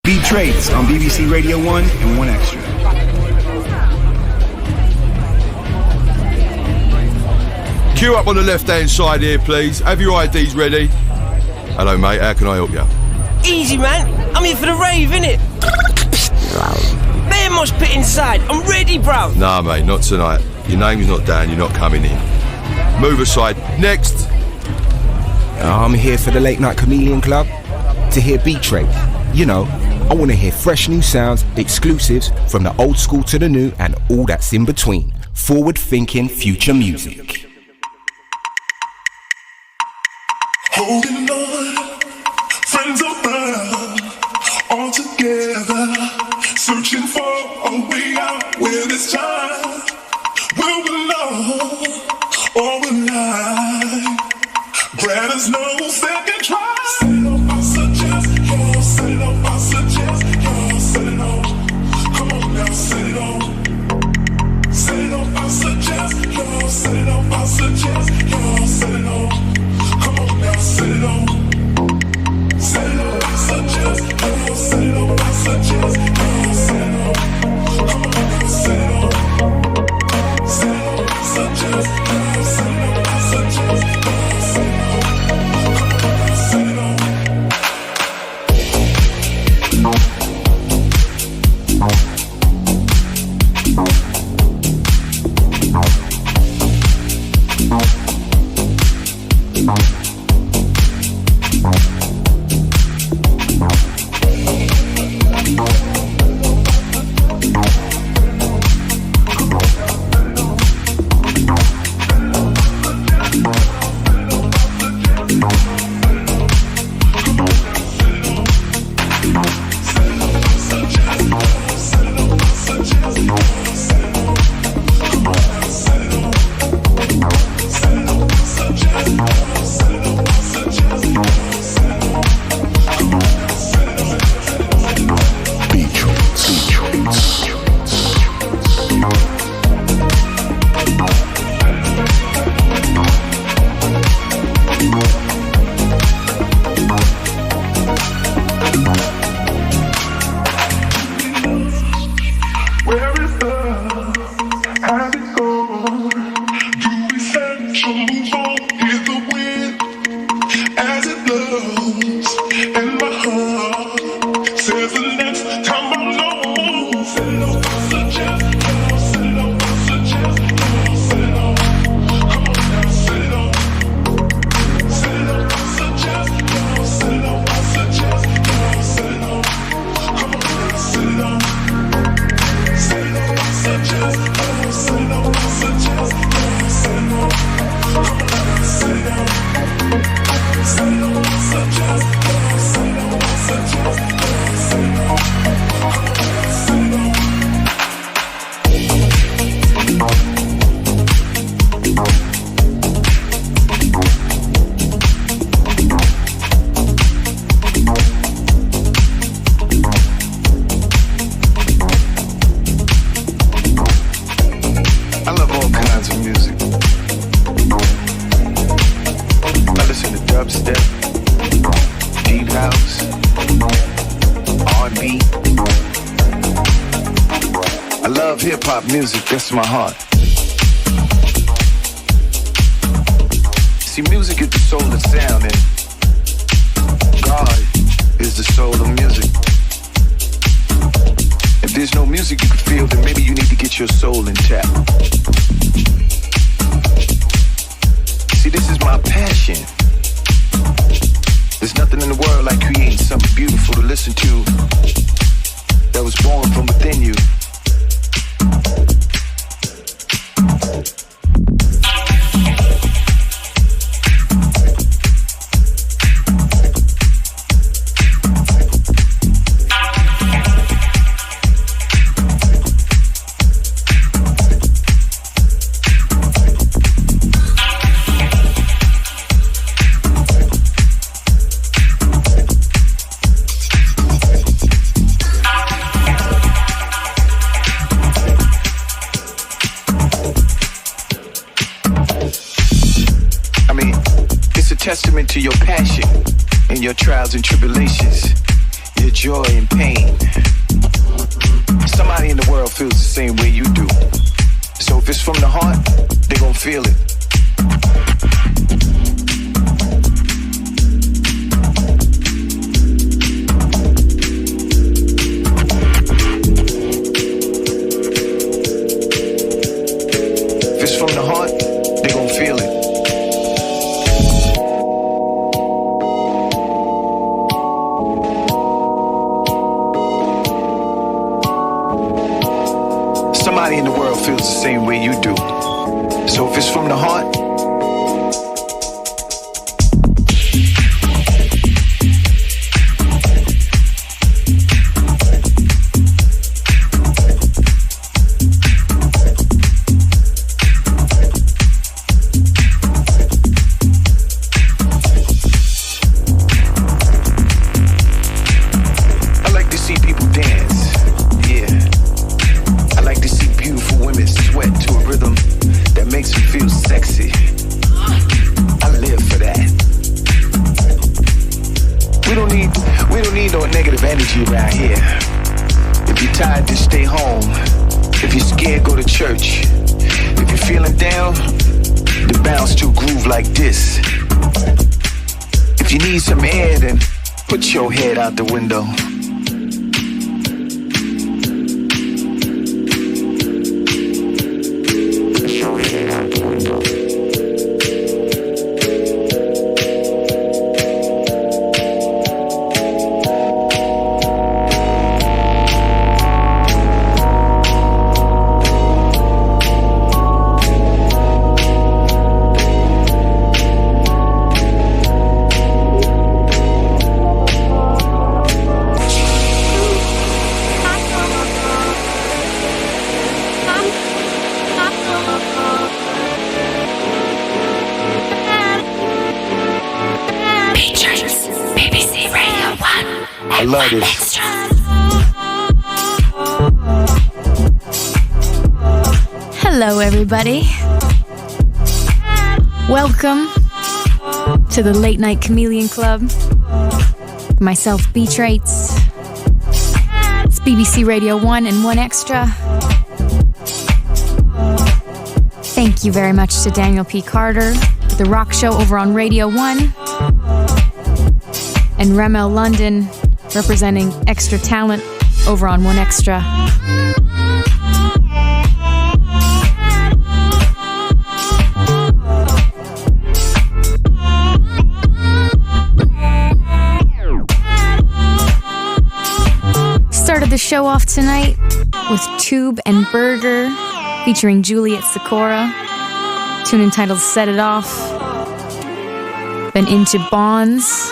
B.Traits on BBC Radio 1 and 1 Extra. Queue up on the left-hand side here, please. Have your IDs ready. Hello, mate. How can I help you? Easy, man. I'm here for the rave, innit? Bear mosh pit inside. I'm ready, bro. Nah, mate, not tonight. Your name's not Dan. You're not coming in. Move aside. Next. I'm here for the Late Night Chameleon Club to hear B.Traits. You know, I want to hear fresh new sounds, exclusives from the old school to the new and all that's in between. Forward-thinking future music. Holding on, friends around, all together, searching for a way out where this time will belong or will lie. Glad there's no second try. I suggest you set it on. I suggest you set it on. Come on now, set it on. Set it on. I suggest you set it on. I suggest you set it on. Come on now, set it on. Set it on. I suggest you set it on. I suggest you set it on. Come on now, set it on. Set it on. I suggest you set it on. I suggest you set it on. Music, that's my heart. See, music is the soul of sound, and God is the soul of music. If there's no music you can feel, then maybe you need to get your soul intact. See, this is my passion. There's nothing in the world like creating something beautiful to listen to that was born from within you. Testament to your passion and your trials and tribulations. your joy and pain. Somebody in the world feels the same way you do. So if it's from the heart, they gon' feel it. If it's from the heart, they gon' feel it. Somebody in the world feels the same way you do. So if it's from the heart, I like to see people dance. Yeah. I like to see beautiful women sweat to a rhythm that makes them feel sexy. I live for that. We don't need no negative energy around here. If you're tired, just stay home. If you're scared, go to church. If you're feeling down, then bounce to a groove like this. If you need some air, then put your head out the window. B.Traits, BBC Radio 1. I love this. Hello, everybody. Welcome to the Late Night Chameleon Club. Myself, B.Traits. It's BBC Radio 1 and 1 Extra. Thank you very much to Daniel P. Carter, The Rock Show over on Radio 1. And Remel London, representing Extra Talent over on 1 Extra. Started the show off tonight with Tube and Burger featuring Juliet Sikora. Tune entitled Set It Off. Then into Bonds,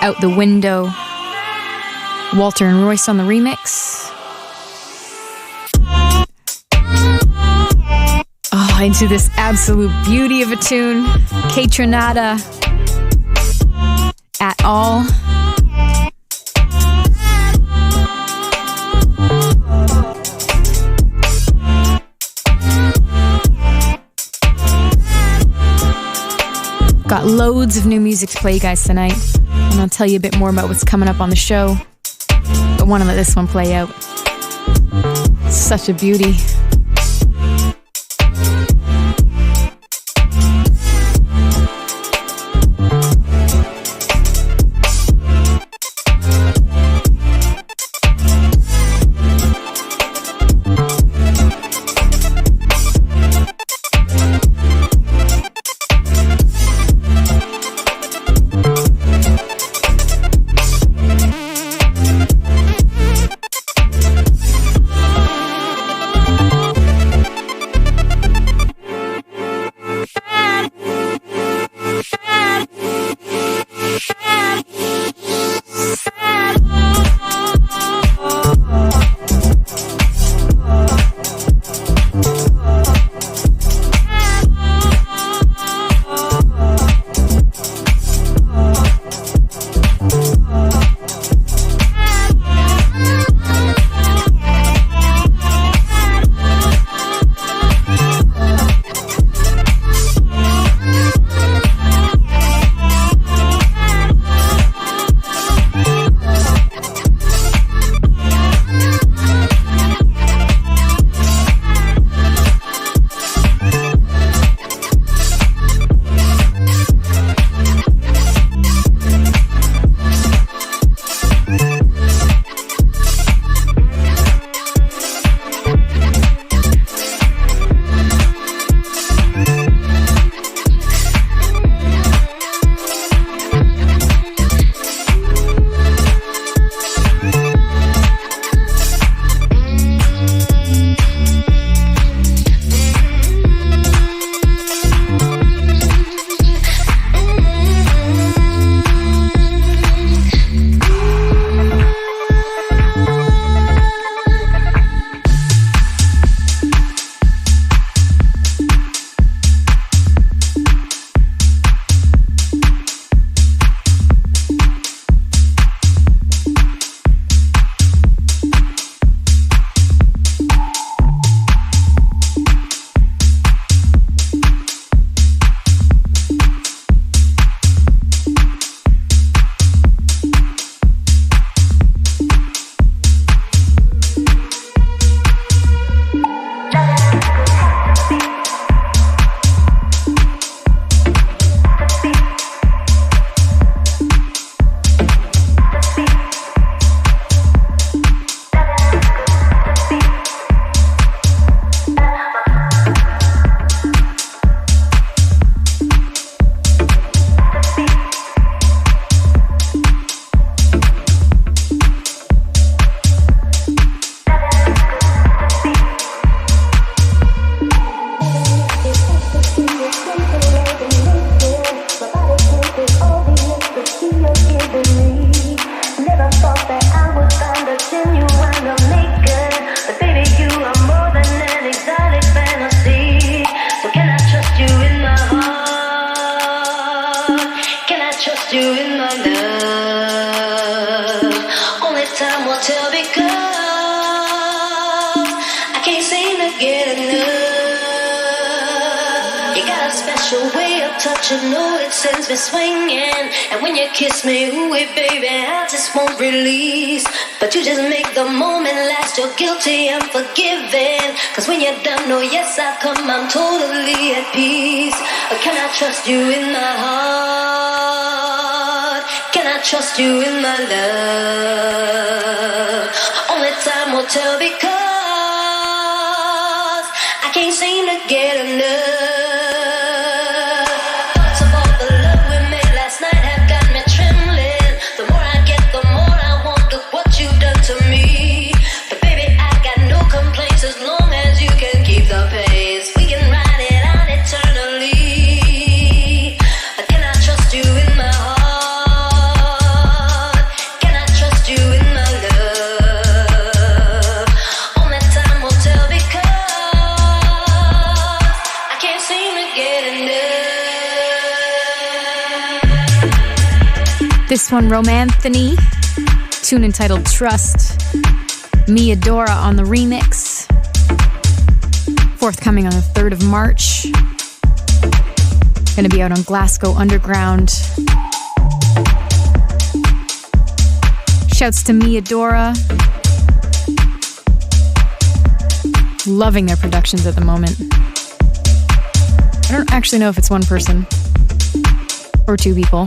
Out the Window. Walter and Royce on the remix. Oh, into this absolute beauty of a tune. K-Tronada. At All. Got loads of new music to play you guys tonight, and I'll tell you a bit more about what's coming up on the show. But I want to let this one play out. It's such a beauty. time will tell because I can't seem to get enough. You got a special way of touching, oh, it sends me swinging. And when you kiss me, ooh, baby, I just won't release. But you just make the moment last. You're guilty, I'm forgiven. Cause when you're done, oh yes, I come, I'm totally at peace. Can I trust you in my heart? Can I trust you in my love? Only time will tell because I can't seem to get enough. Thoughts of all the love we made last night have got me trembling. The more I get, the more I want. Look what you've done to me. But baby, I got no complaints as long as you can keep the pace. We can ride it out eternally. Can I trust you in my heart? Can I trust you in my love? Only time will tell because I can't seem to get enough. This one, Romanthony, tune entitled Trust. Mia Dora on the remix. Forthcoming on the 3rd of March. Gonna be out on Glasgow Underground. Shouts to Mia Dora. Loving their productions at the moment. I don't actually know if it's one person or two people.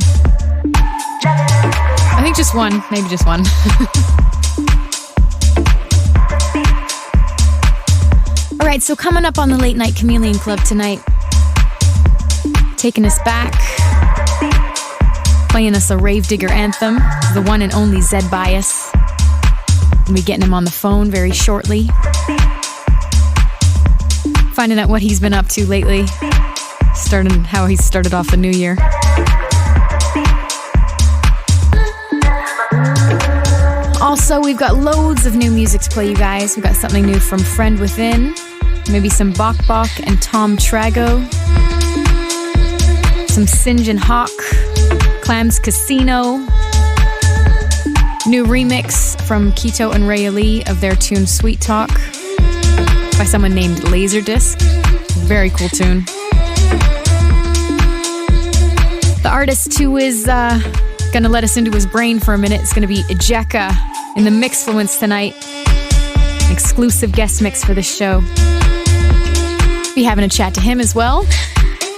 I think just one, maybe just one. All right, so coming up on the Late Night Chameleon Club tonight, taking us back, playing us a Rave Digger anthem, the one and only Zed Bias. We'll be getting him on the phone very shortly, finding out what he's been up to lately, how he started off the new year. Also, we've got loads of new music to play, you guys. We've got something new from Friend Within, maybe some Bok Bok and Tom Trago, some Singe and Hawk, Clams Casino, new remix from Keto and Ray Ali of their tune Sweet Talk by someone named Laserdisc. Very cool tune. The artist who is gonna let us into his brain for a minute is gonna be Ejeka in the Mixfluence tonight. An exclusive guest mix for this show. Be having a chat to him as well.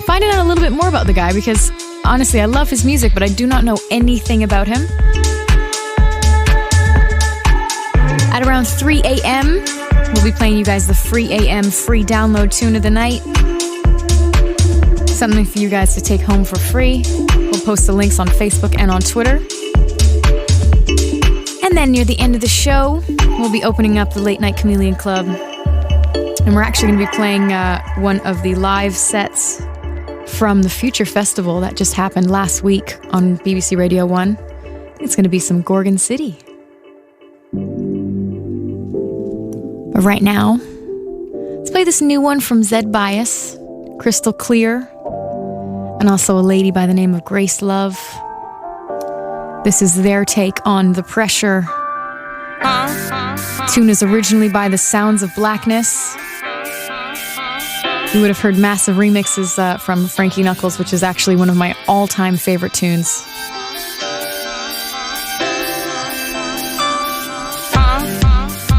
Finding out a little bit more about the guy because honestly, I love his music, but I do not know anything about him. At around 3 a.m., we'll be playing you guys the free AM free download tune of the night. Something for you guys to take home for free. We'll post the links on Facebook and on Twitter. And then near the end of the show, we'll be opening up the Late Night Chameleon Club. And we're actually going to be playing one of the live sets from the Future Festival that just happened last week on BBC Radio 1. It's going to be some Gorgon City. But right now, let's play this new one from Zed Bias, Crystal Clear, and also a lady by the name of Grace Love. This is their take on The Pressure. The tune is originally by The Sounds of Blackness. You would have heard massive remixes from Frankie Knuckles, which is actually one of my all-time favorite tunes.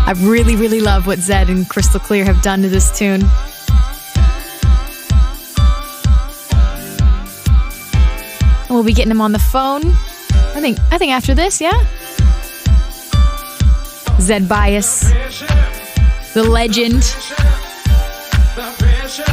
I really, really love what Zed and Crystal Clear have done to this tune. And we'll be getting him on the phone. I think after this, yeah? Zed Bias, the legend. The pressure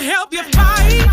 help you fight.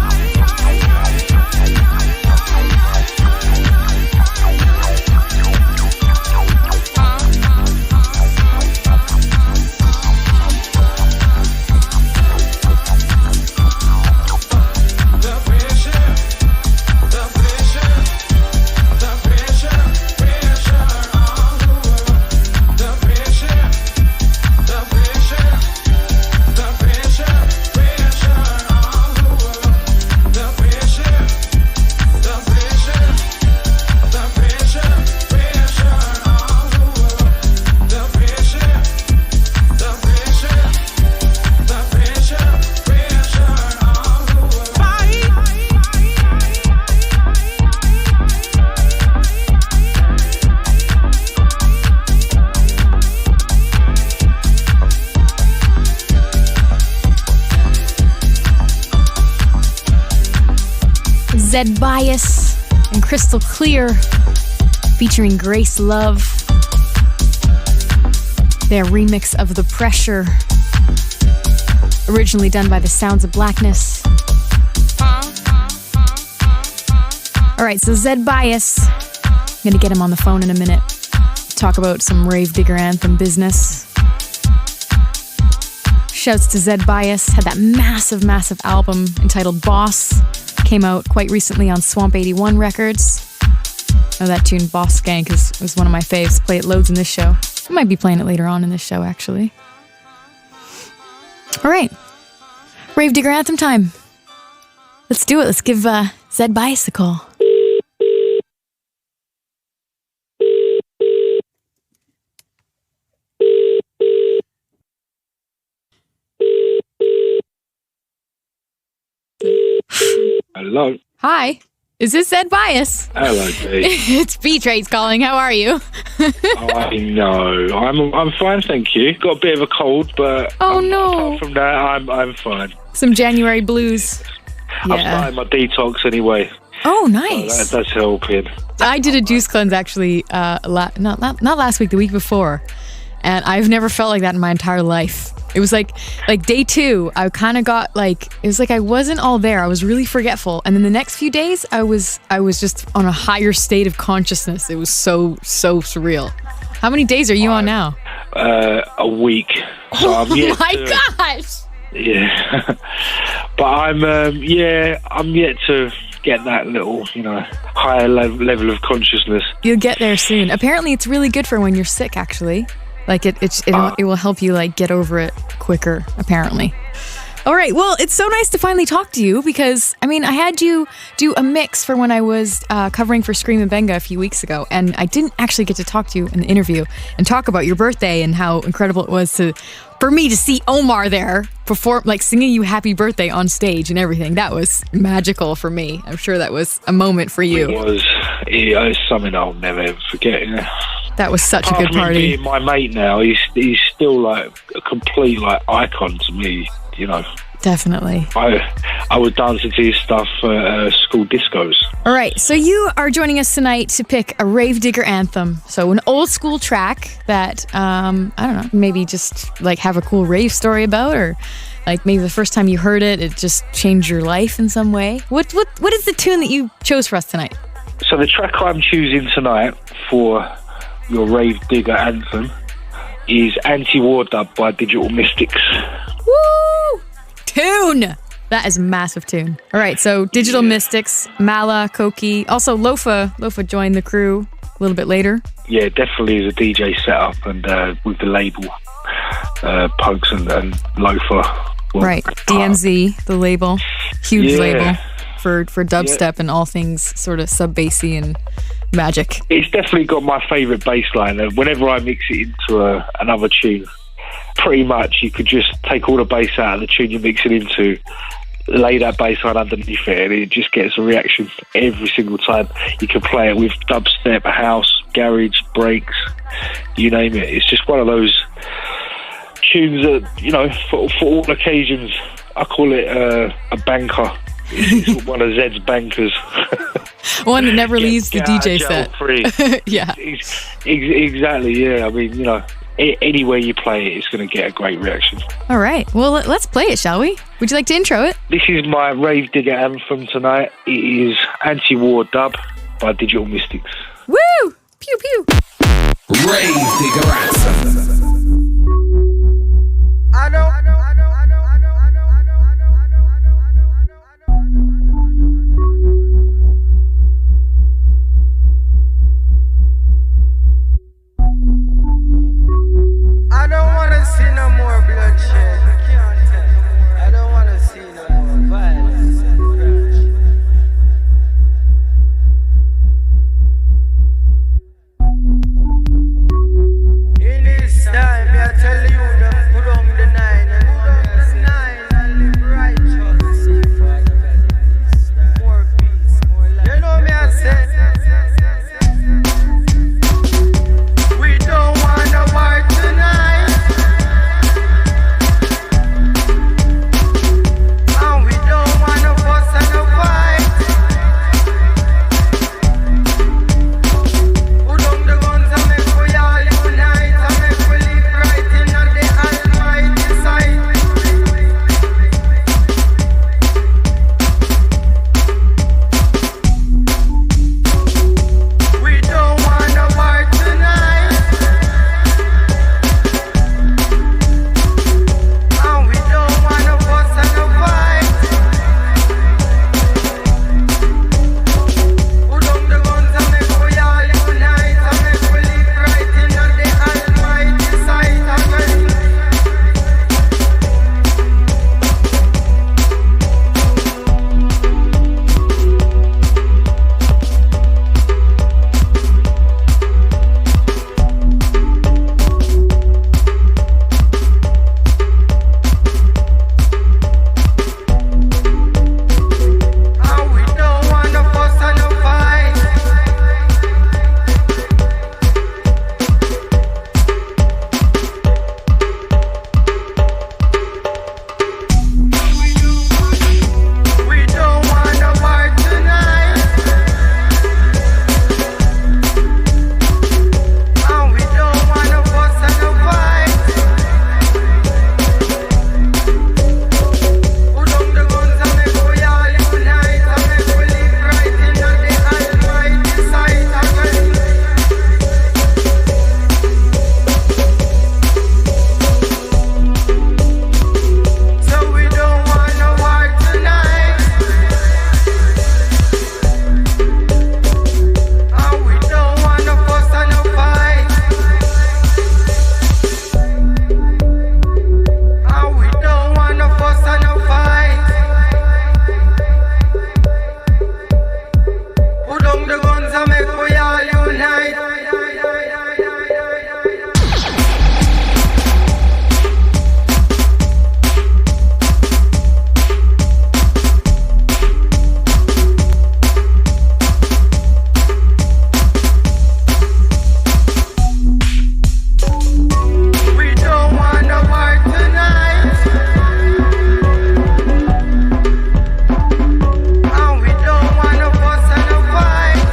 Zed Bias and Crystal Clear featuring Grace Love. Their remix of The Pressure, originally done by the Sounds of Blackness. Alright, so Zed Bias, I'm gonna get him on the phone in a minute. Talk about some Rave Digger Anthem business. Shouts to Zed Bias, had that massive album entitled Boss. Came out quite recently on Swamp 81 Records. Oh, that tune, Boss Skank, was one of my faves. Play it loads in this show. I might be playing it later on in this show, actually. All right. Rave Digger Anthem time. Let's do it. Let's give Zed Bias a call. Hello. Hi. Is this Zed Bias? Hello, G. It's B.Traits calling. How are you? I know. I'm fine, thank you. Got a bit of a cold, but apart from that, I'm fine. Some January blues. I've started my detox anyway. Oh, nice. So that's helping. I did a juice cleanse actually. Not last week, the week before, and I've never felt like that in my entire life. It was like day 2, I kind of got it was like I wasn't all there. I was really forgetful. And then the next few days, I was just on a higher state of consciousness. It was so surreal. How many days are you on now? A week. So I'm yet gosh! Yeah. But I'm yet to get that little, higher level of consciousness. You'll get there soon. Apparently, it's really good for when you're sick, actually. It will help you get over it quicker, apparently. All right, well, it's so nice to finally talk to you because, I had you do a mix for when I was covering for Scream and Benga a few weeks ago, and I didn't actually get to talk to you in the interview and talk about your birthday and how incredible it was for me to see Omar there perform, singing you happy birthday on stage and everything. That was magical for me. I'm sure that was a moment for you. It was something I'll never ever forget. That was such a good party. Being my mate now, he's still a complete icon to me. Definitely. I would dance to his stuff at school discos. All right, so you are joining us tonight to pick a Rave Digger anthem. So an old school track that, I don't know, maybe just have a cool rave story about, or maybe the first time you heard it, it just changed your life in some way. What is the tune that you chose for us tonight? So the track I'm choosing tonight for your Rave Digger anthem is Anti-War Dub by Digital Mystics. Woo! Tune! That is a massive tune. All right, so Digital Mystics, Mala, Koki, also Lofa joined the crew a little bit later. Yeah, definitely as a DJ setup and with the label, Punks and Lofa. Right, DMZ, the label, huge label for dubstep and all things sort of sub-bassy and magic. It's definitely got my favourite bass line. Whenever I mix it into another tune, pretty much you could just take all the bass out of the tune you're mixing into, lay that bass line underneath it, and it just gets a reaction every single time. You can play it with dubstep, house, garage, breaks, you name it. It's just one of those tunes that, for all occasions, I call it a banker. It's one of Zed's bankers. One that never leaves the DJ set. Free. Yeah. Exactly, yeah. anywhere you play it, it's going to get a great reaction. All right. Well, let's play it, shall we? Would you like to intro it? This is my Rave Digger anthem tonight. It is Anti-War Dub by Digital Mystics. Woo! Pew pew. Rave Digger anthem. I don't want to see no more bloodshed. I don't want to see no more violence and crash. In this time, I tell you, don't put on the nine and live righteous. More peace, more life. You know me, I say. We don't want no war tonight. And we don't want no fuss and no fight. Put down the guns and make we all unite and make we live right in the Almighty sight. We don't want no war tonight. And we don't want no fuss and no fight. Put down the guns and make we all unite and make we live right in the Almighty sight again. And we don't want no fuss and no fight. We don't want no war tonight. And we don't want no fuss and no fight. Put down the guns and make we all unite and make we live right in the Almighty sight again. So we don't want no war tonight. And we don't want no fuss and no fight. And we don't want no fuss and no fight. Put down the guns and make we all unite. We don't want no war tonight. And we don't want no fuss and no fight.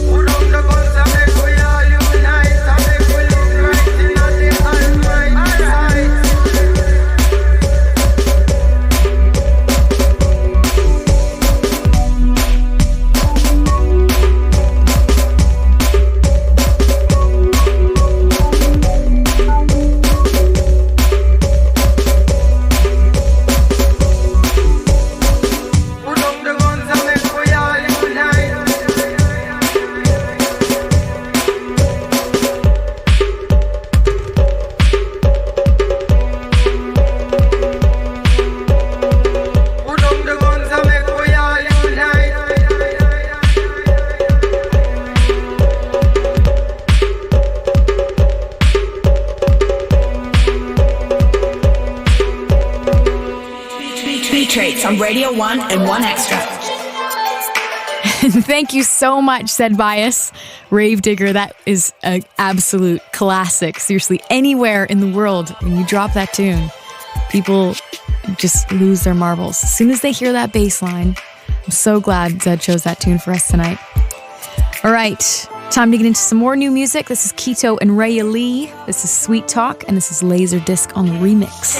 Put down the guns and make we all unite and make we live right in the Almighty sight. Put down the guns and make we all unite. Put down the guns and make we all unite. B.Traits on Radio 1 and 1 Extra. Thank you so much, said Bias. Rave Digger, that is an absolute classic. Seriously, anywhere in the world, when you drop that tune, people just lose their marbles. As soon as they hear that bass line, I'm so glad Zed chose that tune for us tonight. All right, Time to get into some more new music. This is Keto and Raya Lee. This is Sweet Talk, and this is Laserdisc on the remix.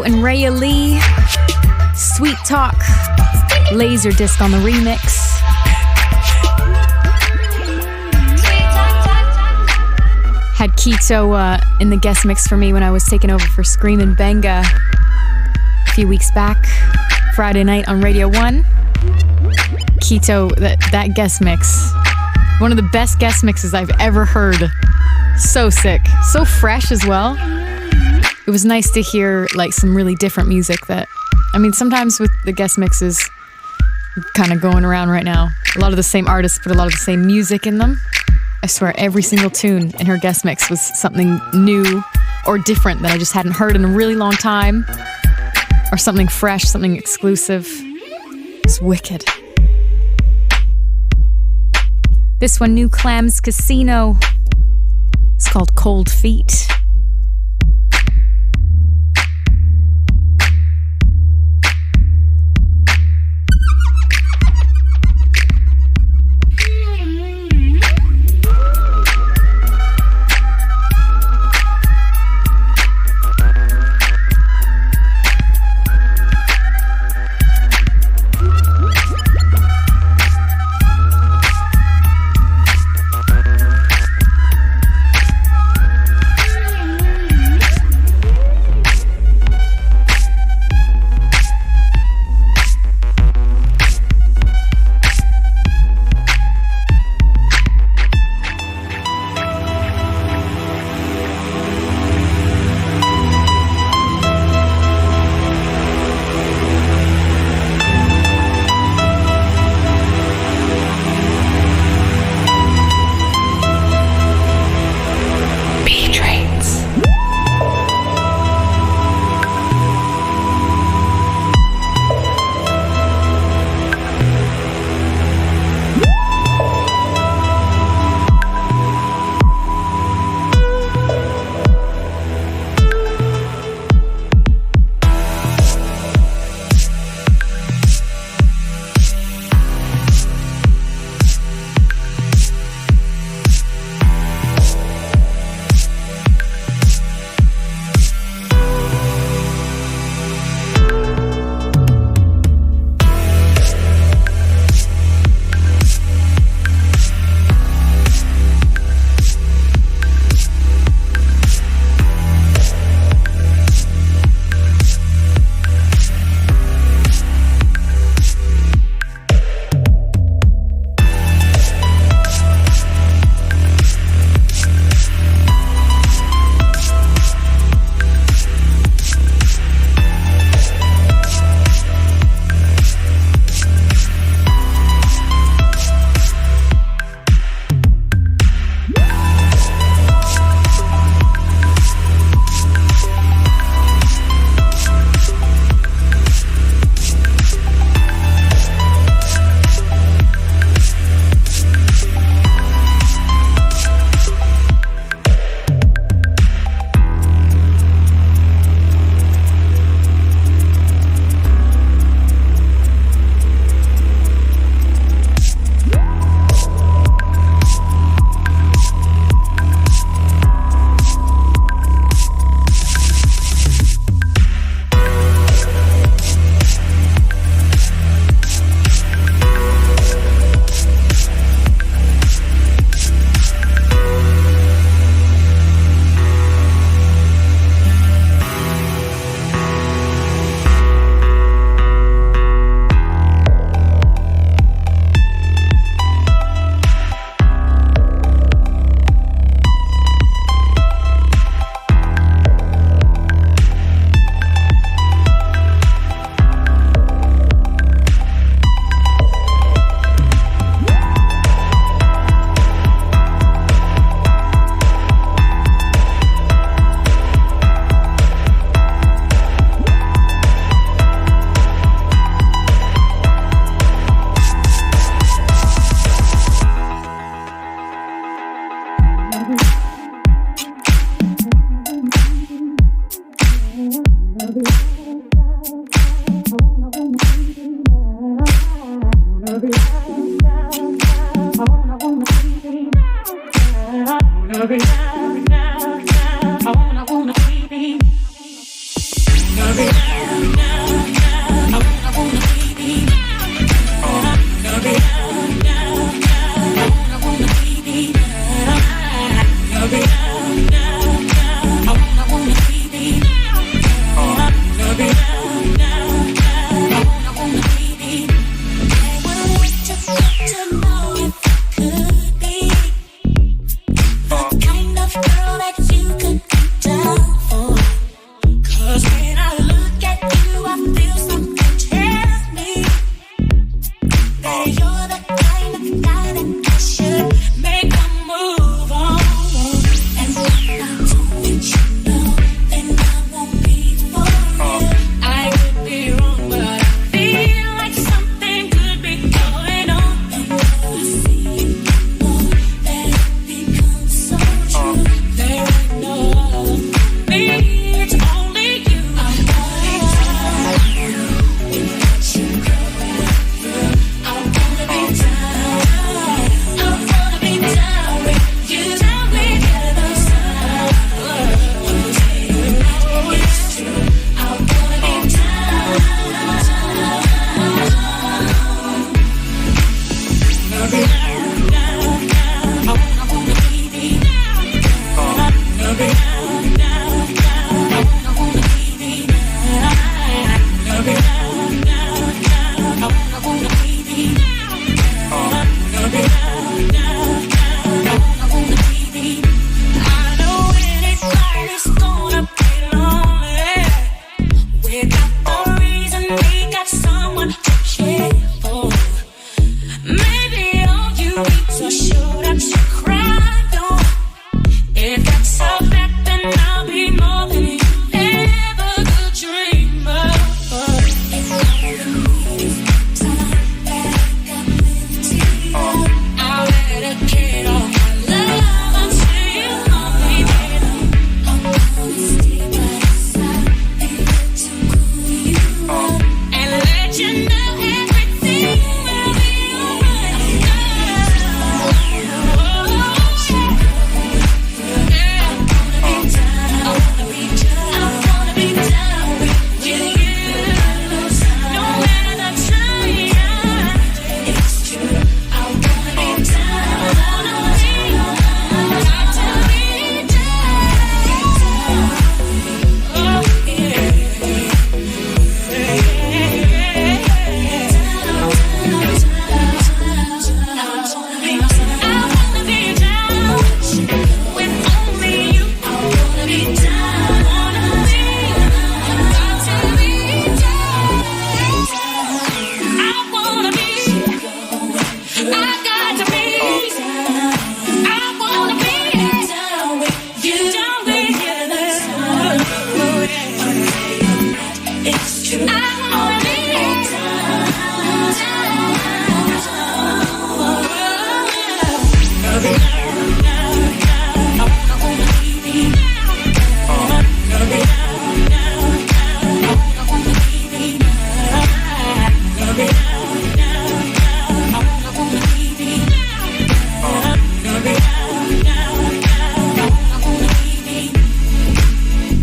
And Raya Lee, Sweet Talk, Laserdisc on the remix. Had Keto in the guest mix for me when I was taking over for Screamin' Benga a few weeks back, Friday night on Radio 1. Keto, that guest mix, one of the best guest mixes I've ever heard. So sick, so fresh as well. It was nice to hear like some really different music that, I mean, sometimes with the guest mixes kind of going around right now, a lot of the same artists put a lot of the same music in them. I swear every single tune in her guest mix was something new or different that I just hadn't heard in a really long time, or something fresh, something exclusive. It's wicked. This one, New Clams Casino. It's called Cold Feet.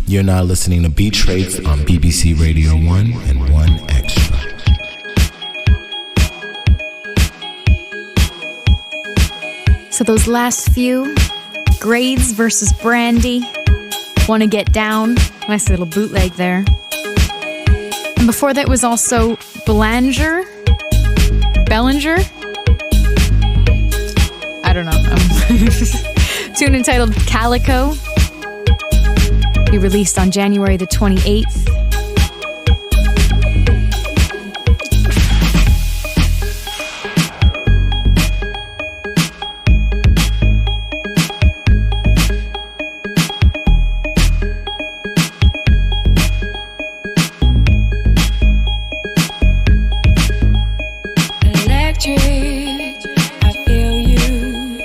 You're now listening to B.Traits on BBC Radio 1 and 1 Extra. So those last few, Grades versus Brandy, Wanna Get Down, nice little bootleg there. And before that was also Bellinger? I don't know. Tune entitled Calico. He released on January the 28th. Electric, I feel you,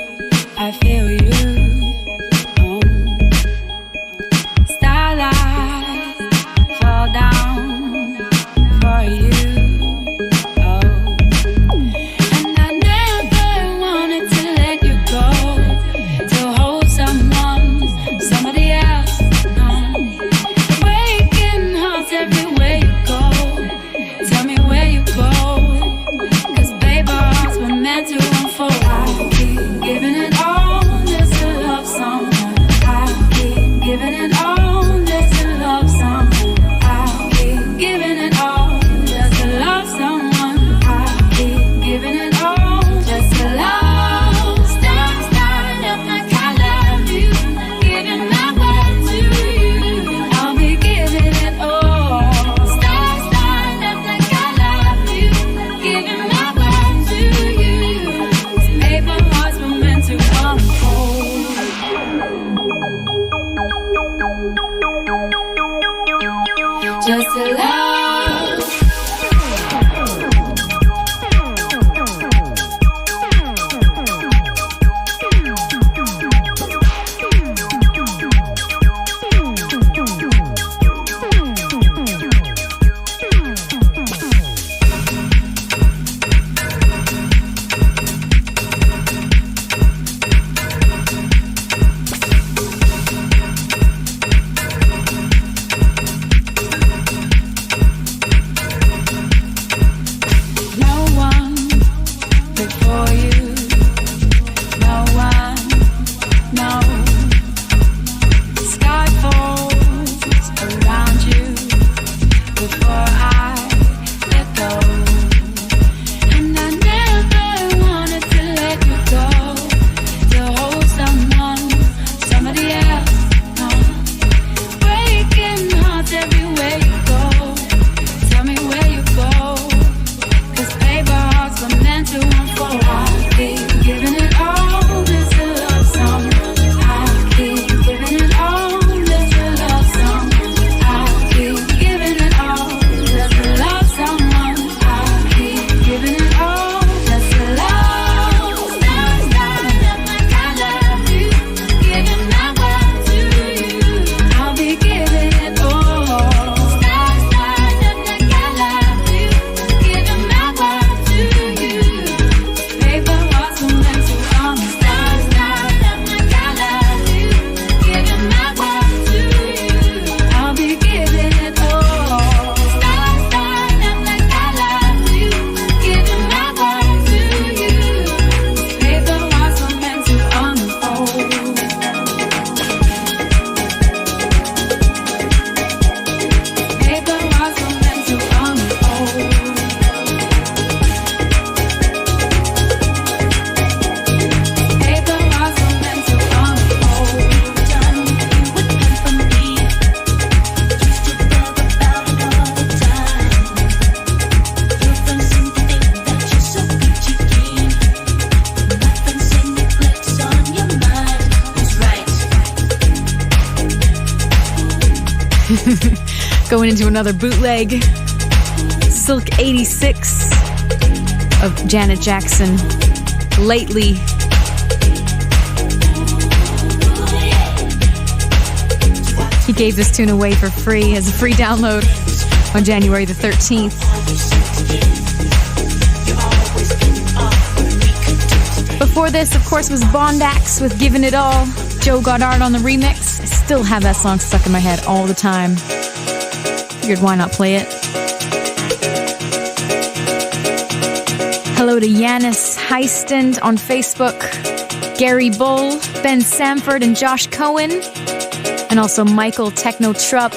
Going into another bootleg. Silk 86 of Janet Jackson. Lately. He gave this tune away for free as a free download on January the 13th. Before this, of course, was Bondax with Giving It All. Joe Goddard on the remix. I still have that song stuck in my head all the time. Figured why not play it. Hello to Yanis Heistand on Facebook, Gary Bull, Ben Samford and Josh Cohen, and also Michael Techno Trupp.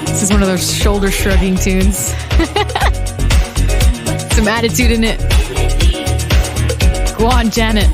This is one of those shoulder shrugging tunes. Some attitude in it. Go on, Janet.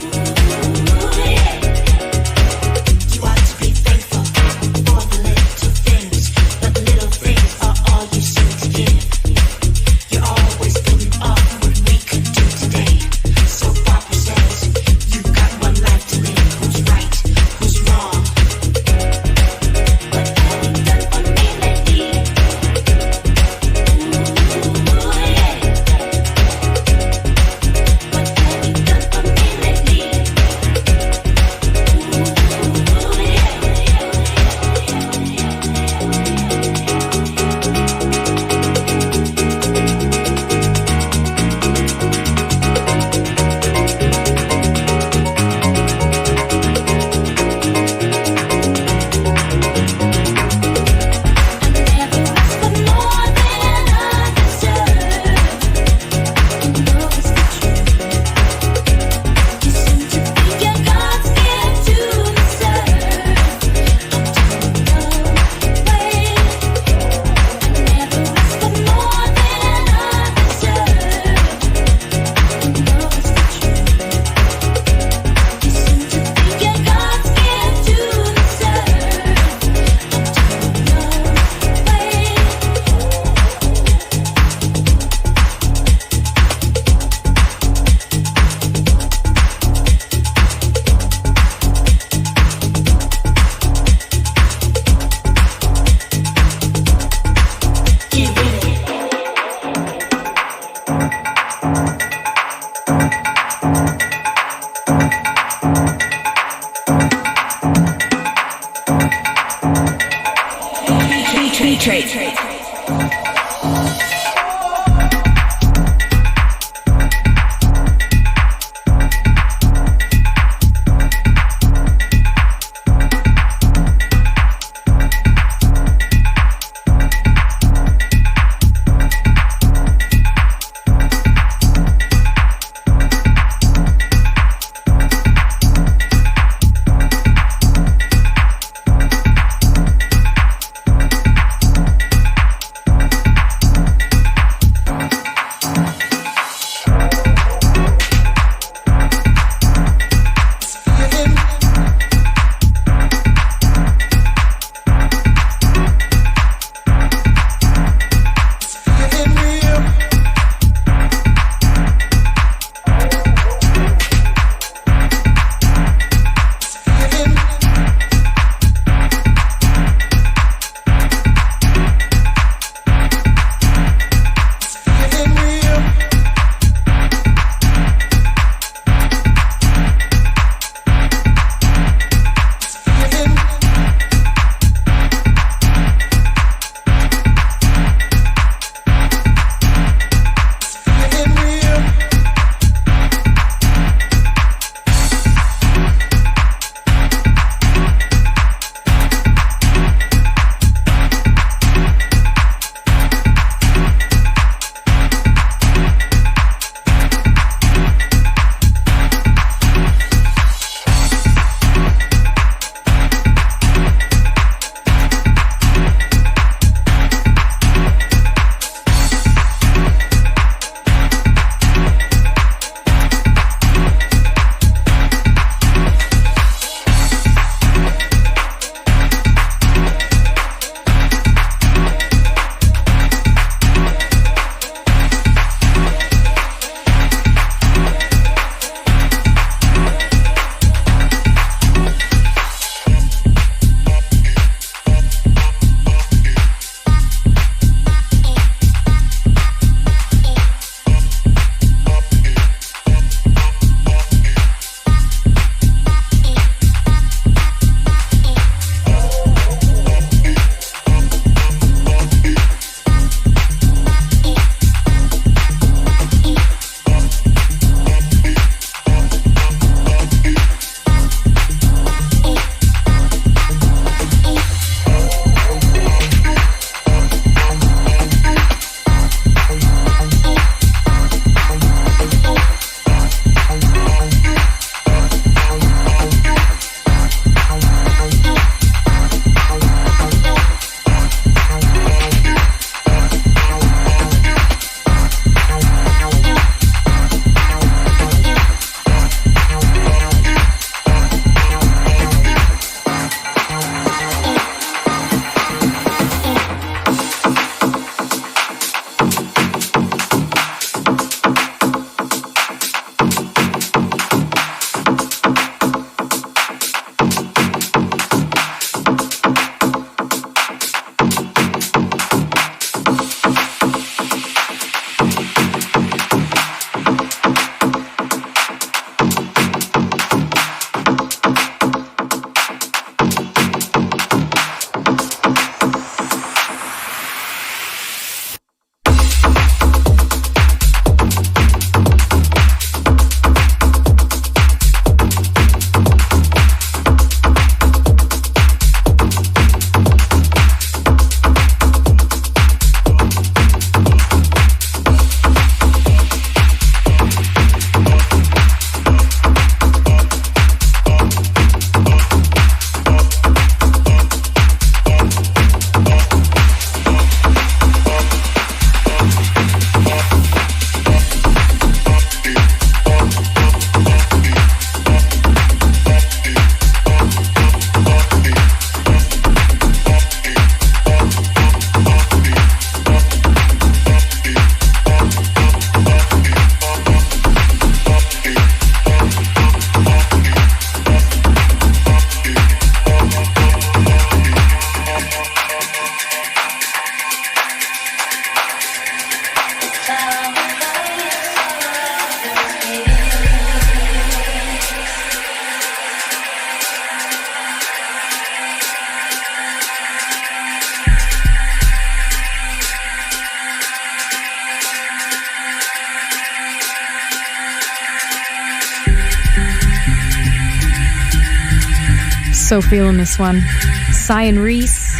So feeling this one. Cy and Reese,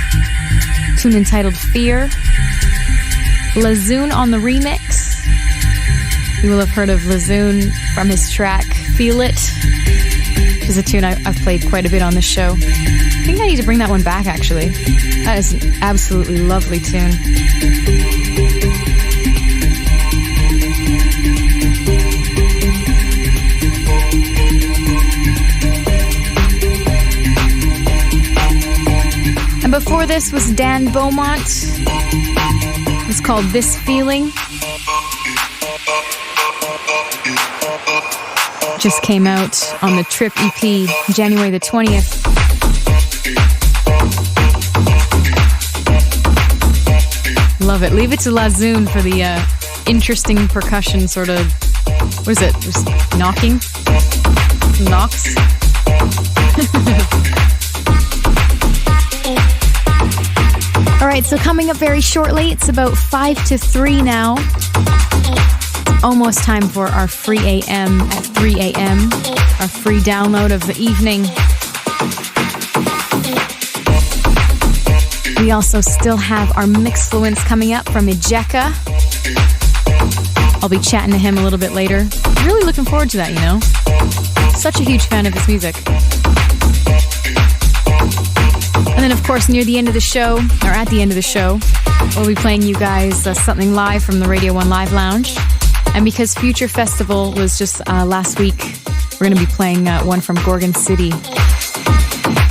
tune entitled Fear. Lazoon on the remix. You will have heard of Lazoon from his track Feel It, which is a tune I've played quite a bit on this show. I think I need to bring that one back, actually. That is an absolutely lovely tune. And before this was Dan Beaumont. It's called This Feeling. Just came out on the Trip EP, January the 20th. Love it. Leave it to Lazoon for the interesting percussion sort of, what is it? Just knocking? Knocks? All right, so coming up very shortly, it's about 5 to 3 now. Almost time for our free AM at 3 a.m., our free download of the evening. We also still have our Mixfluence coming up from Ejeka. I'll be chatting to him a little bit later. Really looking forward to that, you know. Such a huge fan of his music. And then, of course, near the end of the show, or at the end of the show, we'll be playing you guys something live from the Radio 1 Live Lounge. And because Future Festival was just last week, we're going to be playing one from Gorgon City,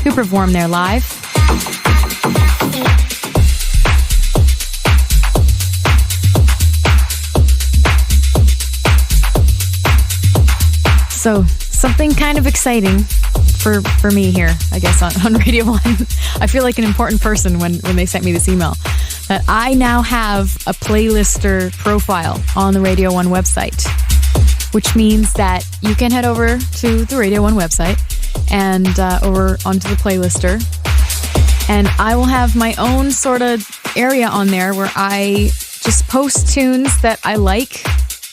who performed there live. So, something kind of exciting for me here, I guess, on Radio 1. I feel like an important person when they sent me this email. That I now have a playlister profile on the Radio 1 website, which means that you can head over to the Radio 1 website and over onto the playlister, and I will have my own sort of area on there where I just post tunes that I like,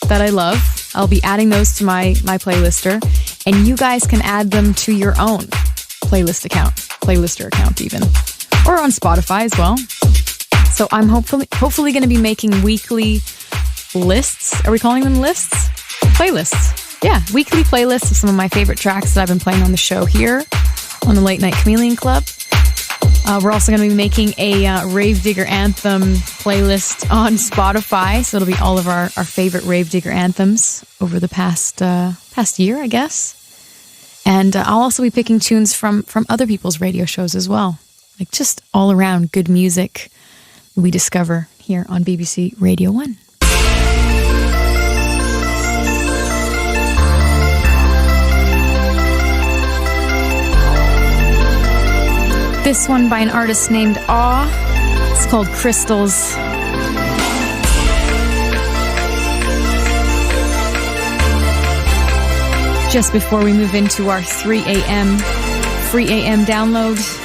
that I love. I'll be adding those to my playlister, and you guys can add them to your own playlister account even, or on Spotify as well. So I'm hopefully going to be making weekly lists. Are we calling them lists? Playlists. Yeah, weekly playlists of some of my favorite tracks that I've been playing on the show here on the Late Night Chameleon Club. We're also going to be making a Rave Digger Anthem playlist on Spotify. So it'll be all of our favorite Rave Digger anthems over the past year, I guess. And I'll also be picking tunes from other people's radio shows as well. Like just all around good music we discover here on BBC Radio 1. This one by an artist named Awe. It's called Crystals. Just before we move into our 3 a.m. free AM download.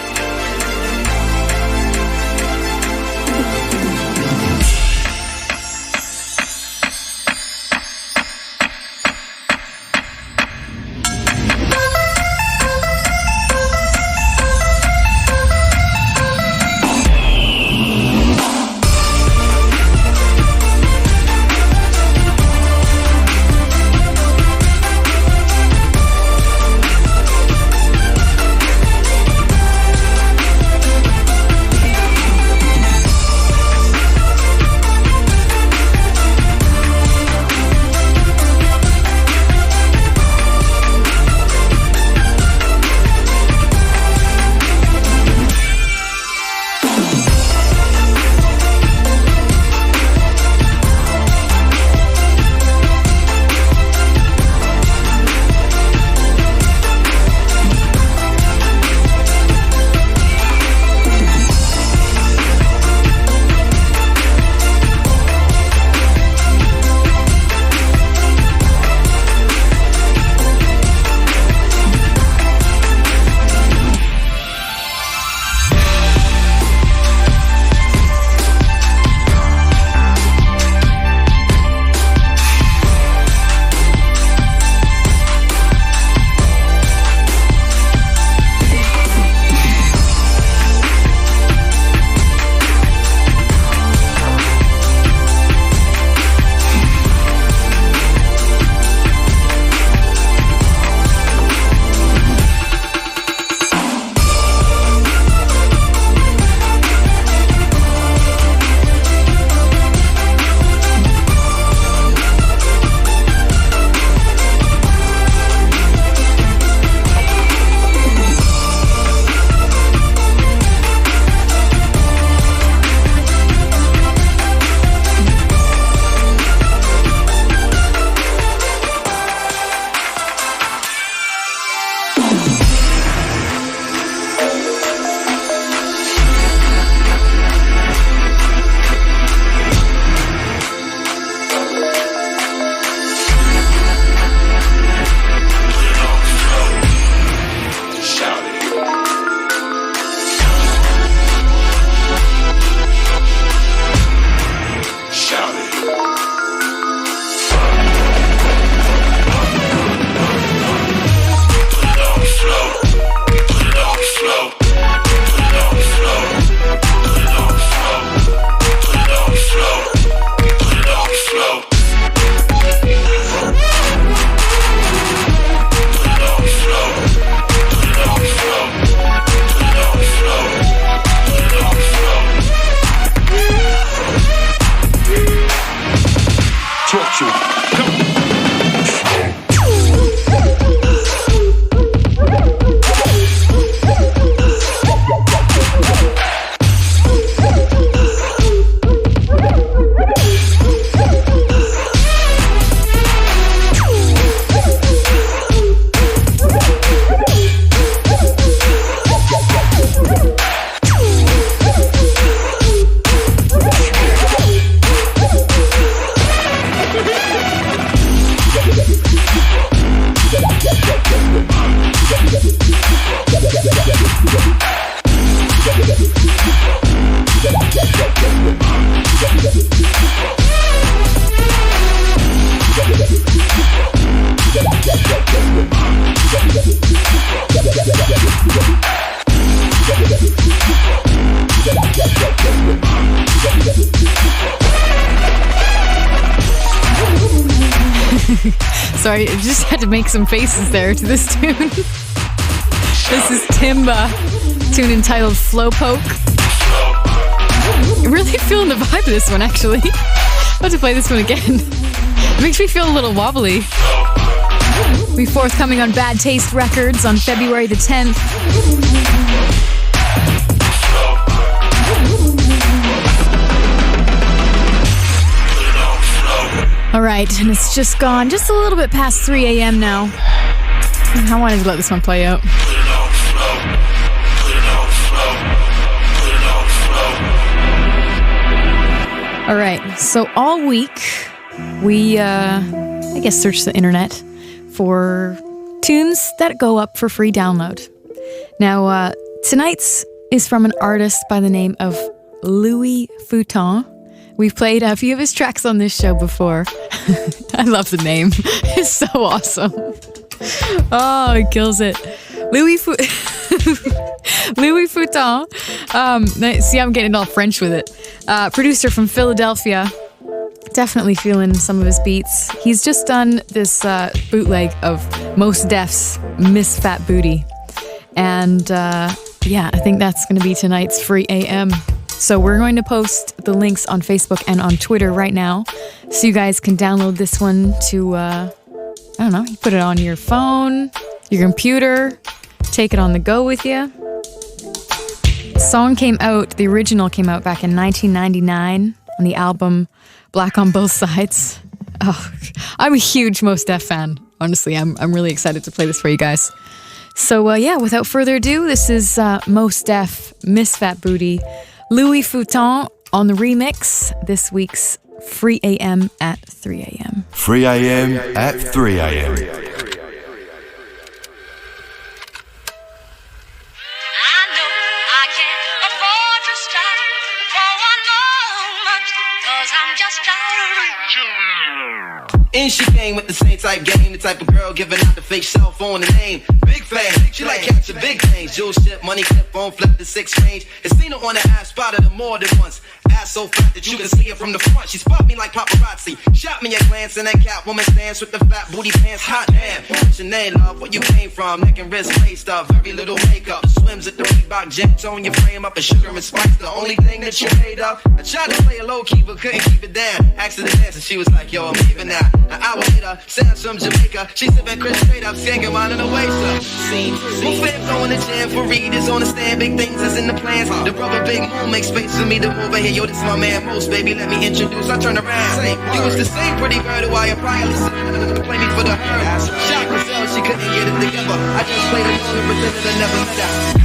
Sorry, I just had to make some faces there to this tune. This is Timba, tune entitled Flowpoke. Really feeling the vibe of this one, actually. I'm about to play this one again. It makes me feel a little wobbly. Be forthcoming on Bad Taste Records on February the 10th. All right, and it's just gone just a little bit past 3 a.m. now. I wanted to let this one play out. All right, so all week we, I guess, searched the internet for tunes that go up for free download. Now, tonight's is from an artist by the name of Louis Vuitton. We've played a few of his tracks on this show before. I love the name. It's so awesome. Oh, he kills it. Louis Vuitton. See, I'm getting all French with it. Producer from Philadelphia. Definitely feeling some of his beats. He's just done this bootleg of Mos Def's Miss Fat Booty. And yeah, I think that's going to be tonight's free AM. So we're going to post the links on Facebook and on Twitter right now, so you guys can download this one to, I don't know, you put it on your phone, your computer, take it on the go with you. The original came out back in 1999 on the album Black on Both Sides. Oh, I'm a huge Mos Def fan. Honestly, I'm really excited to play this for you guys. So yeah, without further ado, this is Mos Def, Miss Fat Booty, Louis Vuitton on the remix, this week's Free AM at 3 a.m. Free AM at 3 a.m. And she came with the same type game, the type of girl giving out the fake cell phone and name. Big fan, she like catching big things. Jewel ship, money clip on, flip the 6 range. And seen her on the ass, spotted her more than once. Ass so fat that you can see her from the front. She spot me like paparazzi. Shot me a glance and that Catwoman stance with the fat booty pants. Hot damn. Sinead, love, where you came from? Neck and wrist laced up, very little makeup. Swims at the Reebok gym, tone your frame up. And sugar and spice, the only thing that you made up. I tried to play a low key, but couldn't keep it down. Asked her to dance and she was like, yo, I'm leaving now. An hour later, Sam's from Jamaica. She sipping Chris straight up, skanking wine in the waist up. Move fam going to jam for readers on the stand. Big things is in the plans. The brother Big Moon makes space for me to move in here. Yo, this my man Most, baby, let me introduce. I turn around. You was the same pretty girl who I prior listened to play me for the herd. Shocked herself, she couldn't get it together. I just played along and pretended I never met her.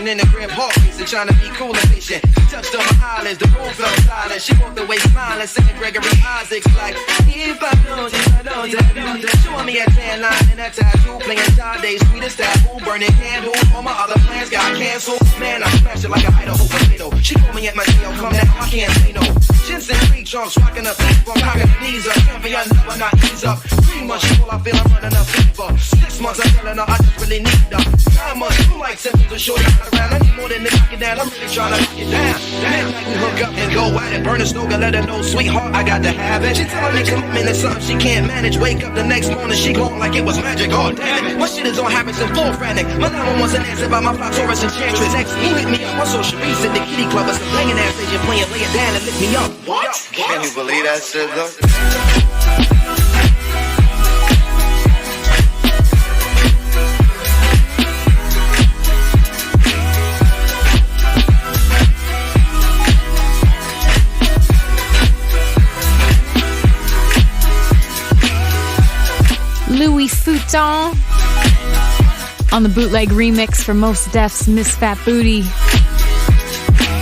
In the crib, hawk racing, trying to be cool and patient. She touched on my eyelids, the room felt silent. She walked away smiling, singing Gregory Isaacs like, if I don't, showing me a tan line and a tattoo, playing Saturday, sweetest taboo, burning candles. All my other plans got canceled. Man, I smashed it like a Idaho potato. She told me at my tail, come now, I can't say no. Jensen free trunks, rocking up feet from cocking the knees up. Champion never not ease up. 3 months, all I feel I'm running up fever. 6 months, I'm telling her I just really need her. 9 months, you like symptoms of shorty around. I need more than to knock it down, I'm really trying to knock it down. That night we hook up and go at it. Burn a snow, let her know, sweetheart, I got to have it. She telling me commitment is something she can't manage. Wake up the next morning, she glowing like it was magic. Oh damn it, my shit is on Harrison, full frantic. My number wants an answer about my fly Taurus enchantress. Ex, he hit me up on social Reese at the kitty club. It's a banging ass agent playing, lay it down and lift me up. What? Can you believe that shit though? Louis Vuitton on the bootleg remix for Mos Def's Miss Fat Booty.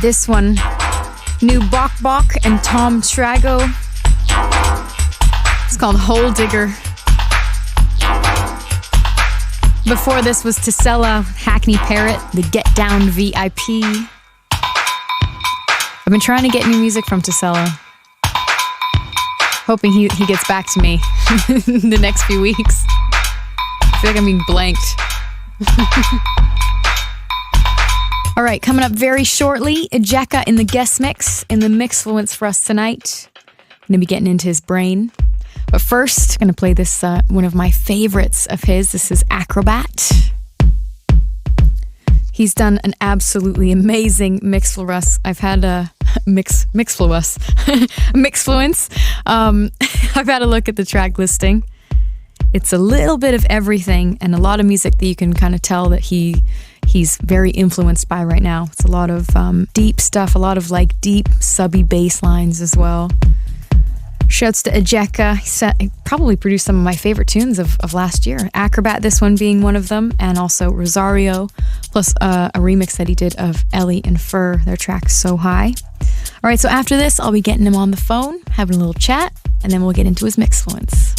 this one. New Bok Bok and Tom Trago. It's called Hole Digger. Before this was Tisella, Hackney Parrot, the Get Down VIP. I've been trying to get new music from Tisella. Hoping he gets back to me in the next few weeks. I feel like I'm being blanked. All right, coming up very shortly, Ejeka in the guest mix, in the Mixfluence for us tonight. I'm going to be getting into his brain. But first, I'm going to play this, one of my favorites of his. This is Acrobat. He's done an absolutely amazing Mixfluence. I've had a Mixfluence. I've had a look at the track listing. It's a little bit of everything and a lot of music that you can kind of tell that he's very influenced by right now. It's a lot of deep stuff, a lot of like deep subby bass lines as well. Shouts to Ejeka. He probably produced some of my favorite tunes of last year. Acrobat, this one being one of them, and also Rosario, plus a remix that he did of Ellie and Fur, their track So High. All right, so after this, I'll be getting him on the phone, having a little chat, and then we'll get into his Mixfluence.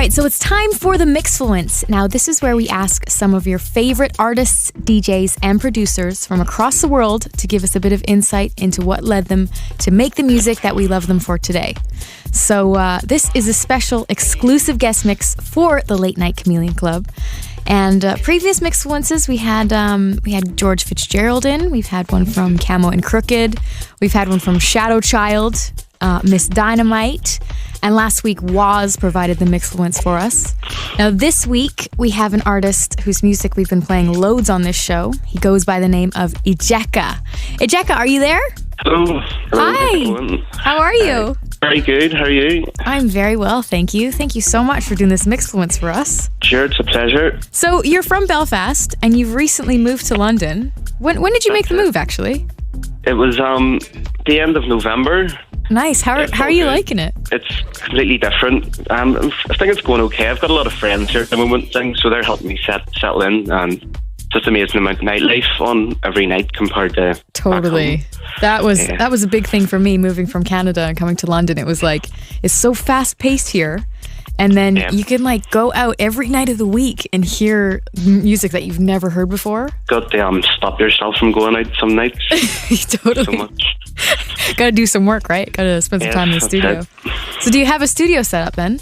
So it's time for the Mixfluence. Now, this is where we ask some of your favorite artists, DJs, and producers from across the world to give us a bit of insight into what led them to make the music that we love them for today. So this is a special exclusive guest mix for the Late Night Chameleon Club. And previous Mixfluences, we had George Fitzgerald in. We've had one from Camo and Crooked. We've had one from Shadow Child, Miss Dynamite. And last week, Waz provided the Mixfluence for us. Now this week, we have an artist whose music we've been playing loads on this show. He goes by the name of Ejeka. Ejeka, are you there? Hello. Hi. How are you? Very good. How are you? I'm very well, thank you. Thank you so much for doing this Mixfluence for us. Sure, it's a pleasure. So you're from Belfast, and you've recently moved to London. When did you make the move, actually? It was the end of November. Nice. How are you liking it? It's completely different. I think it's going okay. I've got a lot of friends here at the moment, so they're helping me settle in, and just amazing amount of nightlife on every night compared to totally. That was a big thing for me moving from Canada and coming to London. It was like, it's so fast paced here. And then you can like go out every night of the week and hear music that you've never heard before. Got to stop yourself from going out some nights. Totally. So much. Got to do some work, right? Got to spend some time in the studio. So do you have a studio set up then?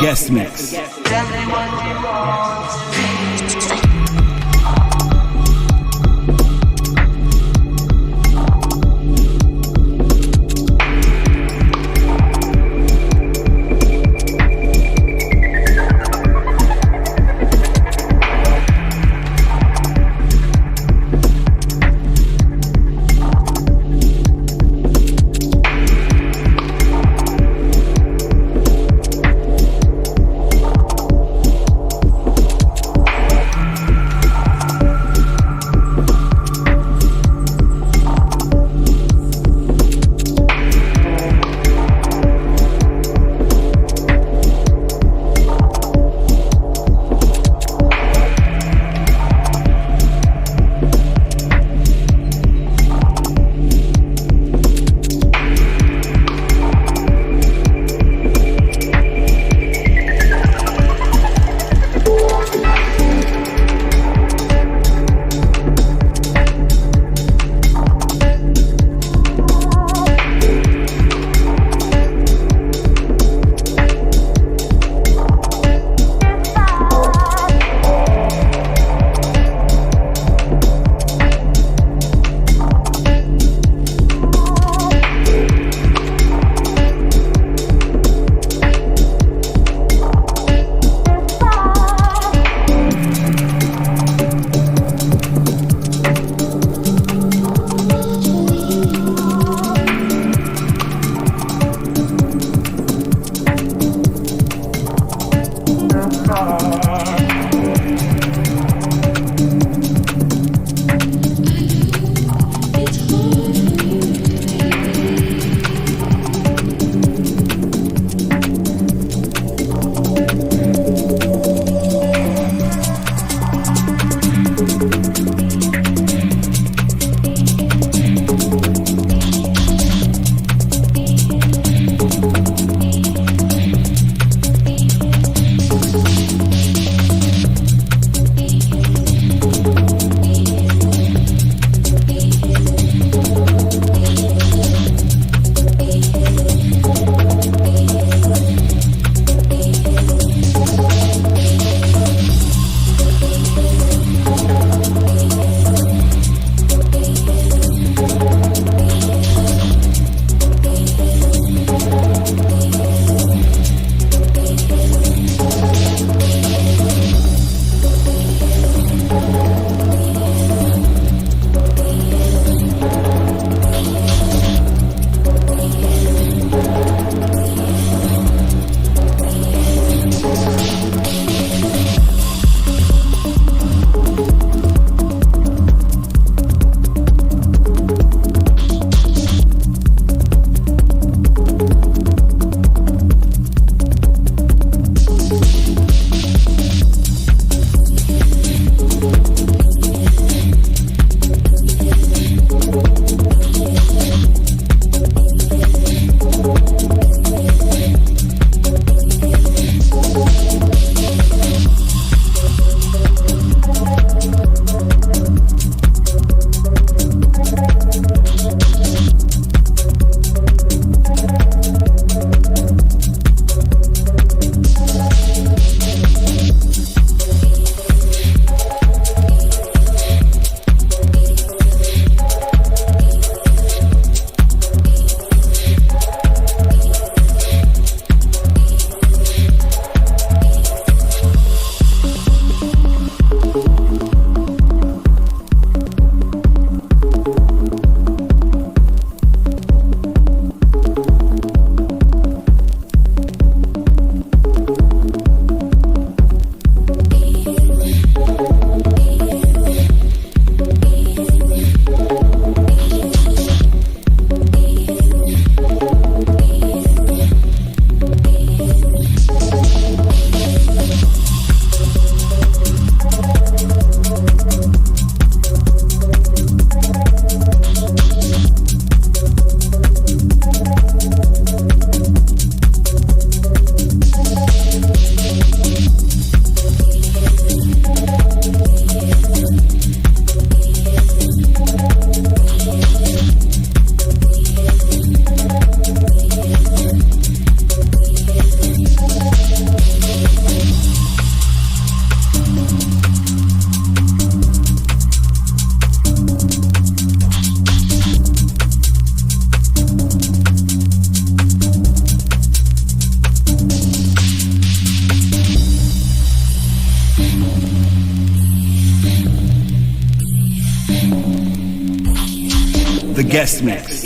guest mix. the guest mix.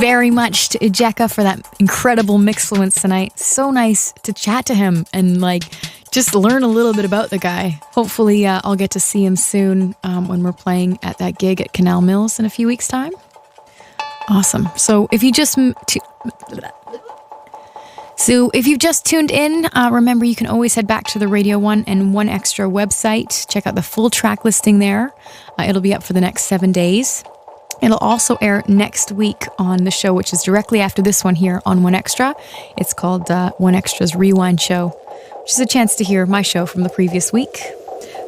very much to Ejeka for that incredible Mixfluence tonight. So nice to chat to him and like just learn a little bit about the guy. Hopefully I'll get to see him soon when we're playing at that gig at Canal Mills in a few weeks' time. Awesome. So if you just tuned in, remember you can always head back to the Radio 1 and 1 Extra website. Check out the full track listing there. It'll be up for the next 7 days. It'll also air next week on the show, which is directly after this one here on 1 Extra. It's called 1 Extra's Rewind Show, which is a chance to hear my show from the previous week.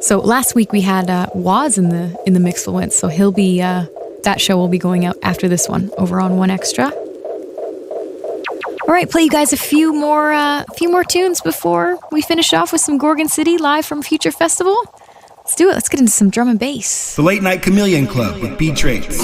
So last week we had Waz in the Mixfluence, so he'll be that show will be going out after this one over on 1 Extra. All right, play you guys a few more tunes before we finish off with some Gorgon City live from Future Festival. Let's do it. Let's get into some drum and bass. The Late Night Chameleon Club with B.Traits.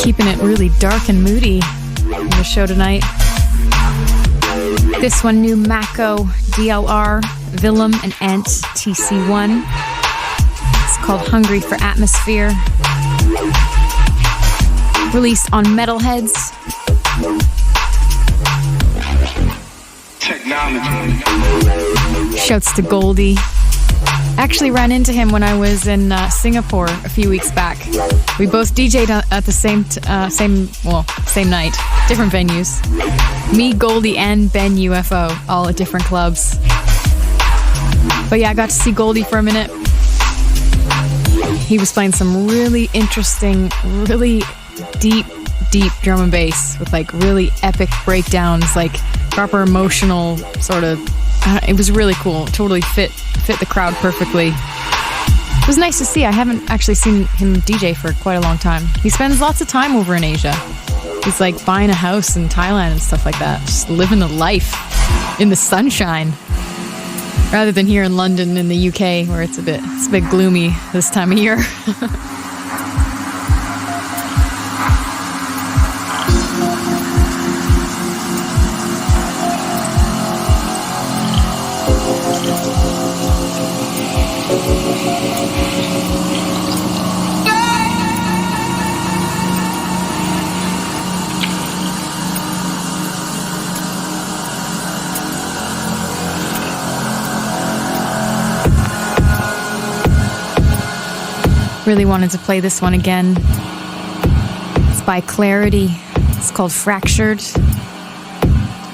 Keeping it really dark and moody on the show tonight. This one, new Mako, DLR, Willem and Ant, TC1. It's called Hungry for Atmosphere. Released on Metalheads. Shouts to Goldie. Actually ran into him when I was in Singapore a few weeks back. We both DJ'd at the same night, different venues. Me, Goldie, and Ben UFO, all at different clubs. But yeah, I got to see Goldie for a minute. He was playing some really interesting, really deep drum and bass with like really epic breakdowns, like proper emotional sort of. It was really cool. Totally fit the crowd perfectly. was nice to see. I haven't actually seen him DJ for quite a long time. He spends lots of time over in Asia. He's like buying a house in Thailand and stuff like that. Just living the life in the sunshine. Rather than here in London in the UK where it's a bit gloomy this time of year. Really wanted to play this one again. It's by Clarity. It's called Fractured.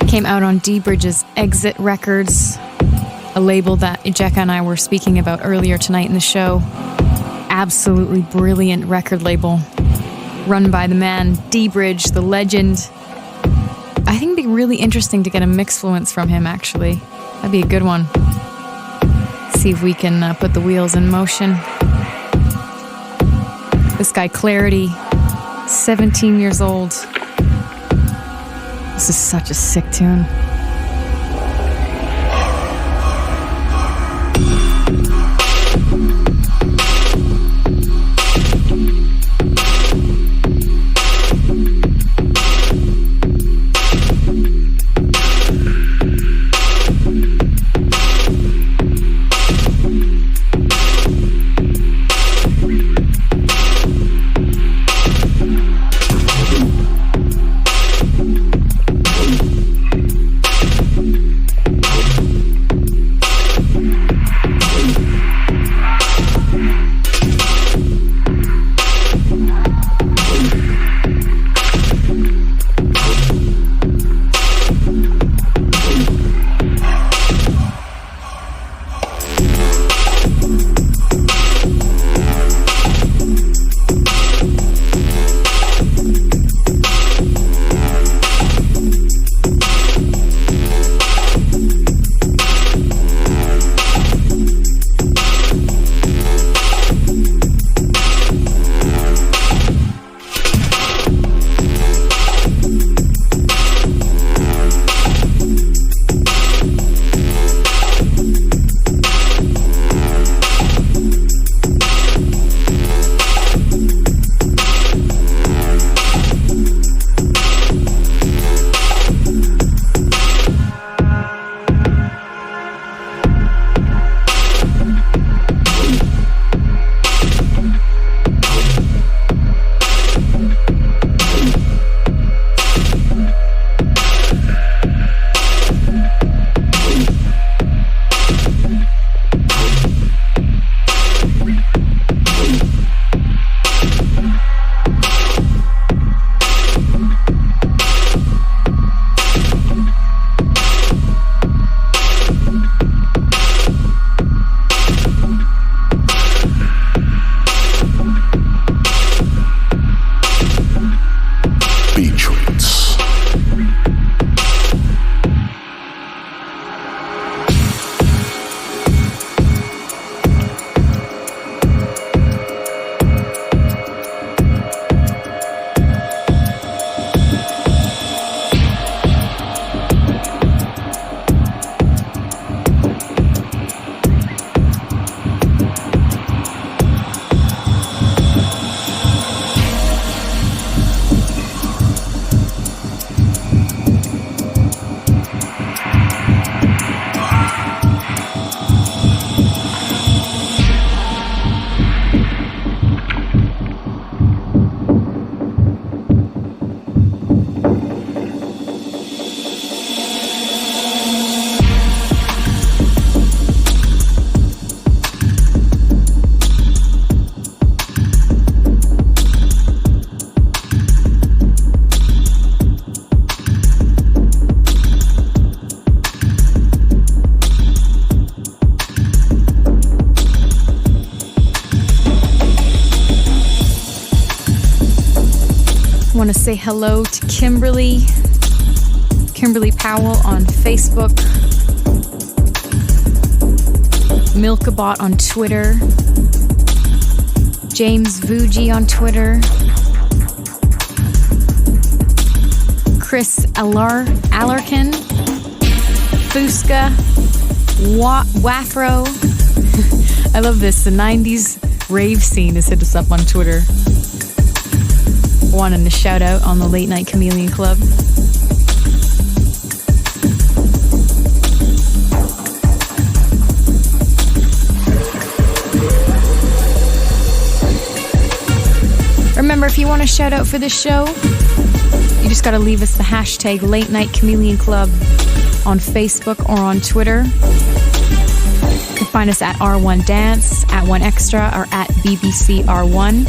Came out on D-Bridge's Exit Records, a label that Ejeka and I were speaking about earlier tonight in the show. Absolutely brilliant record label, run by the man D-Bridge, the legend. I think it'd be really interesting to get a Mixfluence from him, actually. That'd be a good one. See if we can put the wheels in motion. This guy, Clarity, 17 years old. This is such a sick tune. want to say hello to Kimberly Powell on Facebook, Milkabot on Twitter, James Vuji on Twitter. Chris Alarkin. Fuska. Wafro. I love this. The 90s rave scene has hit us up on Twitter. Wanting to shout out on the Late Night Chameleon Club. Remember, if you want to shout out for this show, you just got to leave us the hashtag Late Night Chameleon Club on Facebook or on Twitter. You can find us at R1 Dance, at 1Extra, or at BBC R1.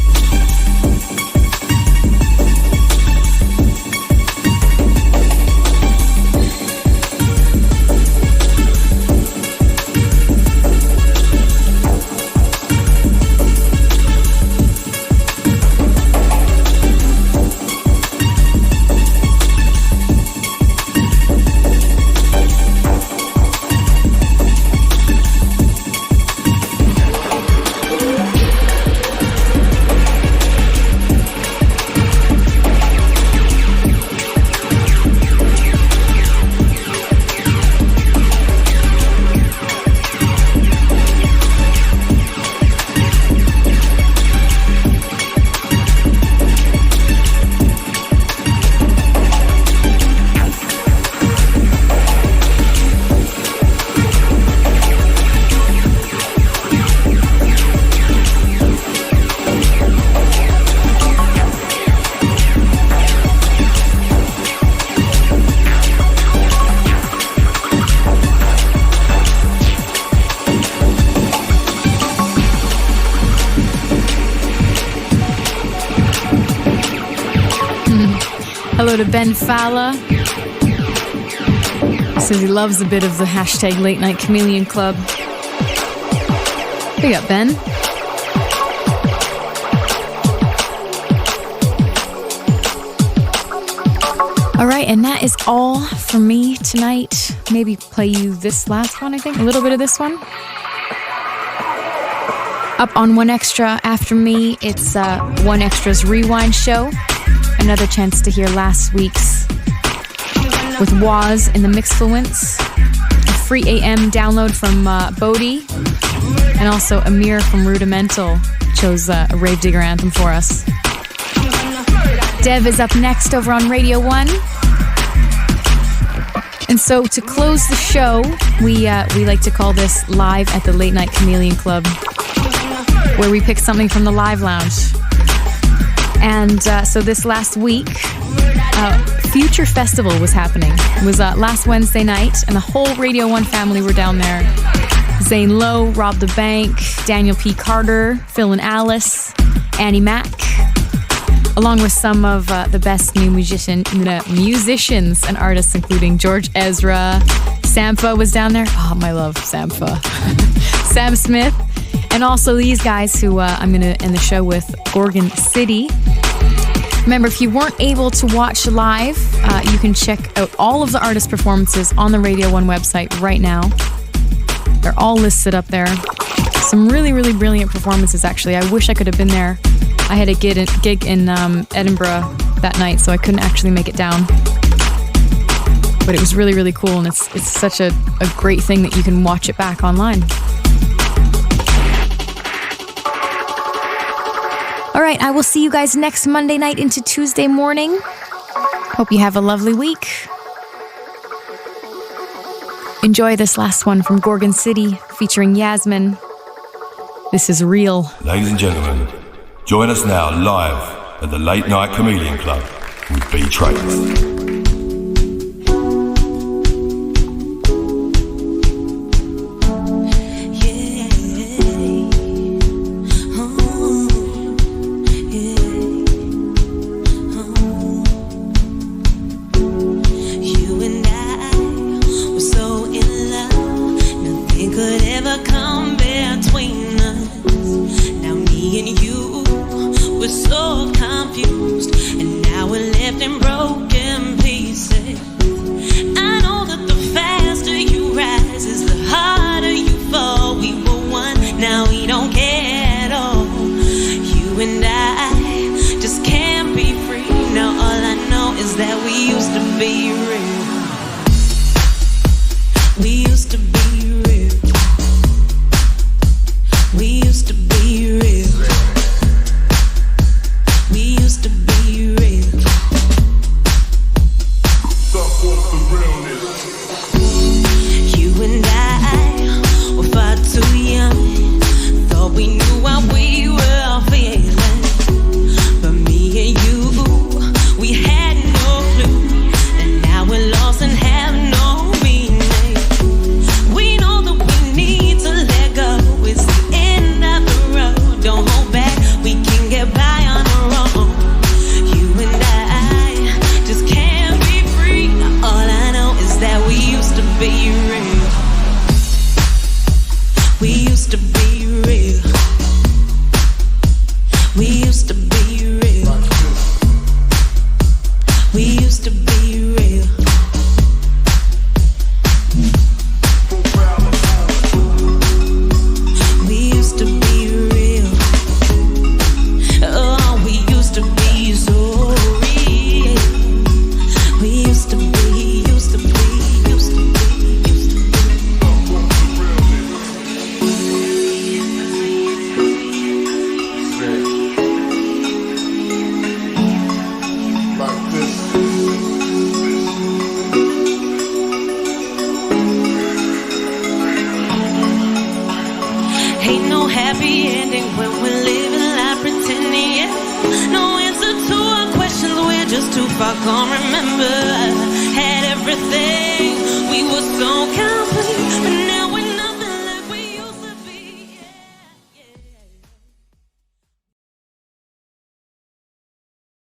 Hello to Ben Falla. Says he loves a bit of the hashtag Late Night Chameleon Club. Big up, Ben. All right, and that is all for me tonight. Maybe play you this last one, I think. A little bit of this one. Up on 1Extra after me, it's 1Extra's Rewind Show. Another chance to hear last week's with Waz in the Mixfluence. A free AM download from Bodhi. And also Amir from Rudimental chose a Rave Digger anthem for us. Dev is up next over on Radio 1. And so to close the show, we like to call this Live at the Late Night Chameleon Club, where we pick something from the Live Lounge. And so this last week, Future Festival was happening. It was last Wednesday night, and the whole Radio 1 family were down there. Zane Lowe, Rob the Bank, Daniel P. Carter, Phil and Alice, Annie Mac, along with some of the best new musicians and artists, including George Ezra. Sampha was down there. Oh, my love, Sampha. Sam Smith. And also these guys who I'm going to end the show with, Gorgon City. Remember, if you weren't able to watch live, you can check out all of the artist performances on the Radio 1 website right now. They're all listed up there. Some really, really brilliant performances, actually. I wish I could have been there. I had a gig in Edinburgh that night, so I couldn't actually make it down. But it was really, really cool, and it's such a great thing that you can watch it back online. All right, I will see you guys next Monday night into Tuesday morning. Hope you have a lovely week. Enjoy this last one from Gorgon City featuring Yasmin. This is Real. Ladies and gentlemen, join us now live at the Late Night Chameleon Club with B.Traits. So confused, and now we're left and broken. used to be real. We used to be real. We used to be real. We used to be real. You and I were far too young. Thought we knew what we were feeling. But me and you, we had no clue. And now we're lost and have no meaning. We know that we need to let go. It's the end of the road. Don't hold back, we can get by on our own. You and I just can't be free. All I know is that we used to be real. We used to be real. We used to be real. We used to be real. We used to be real. Oh, we used to be so real. We used to be, used to be, used to be, used to Ain't no happy ending when we're living life pretending, yeah. No answer to our questions, we're just too far gone. Remember, had everything, we were so complete, but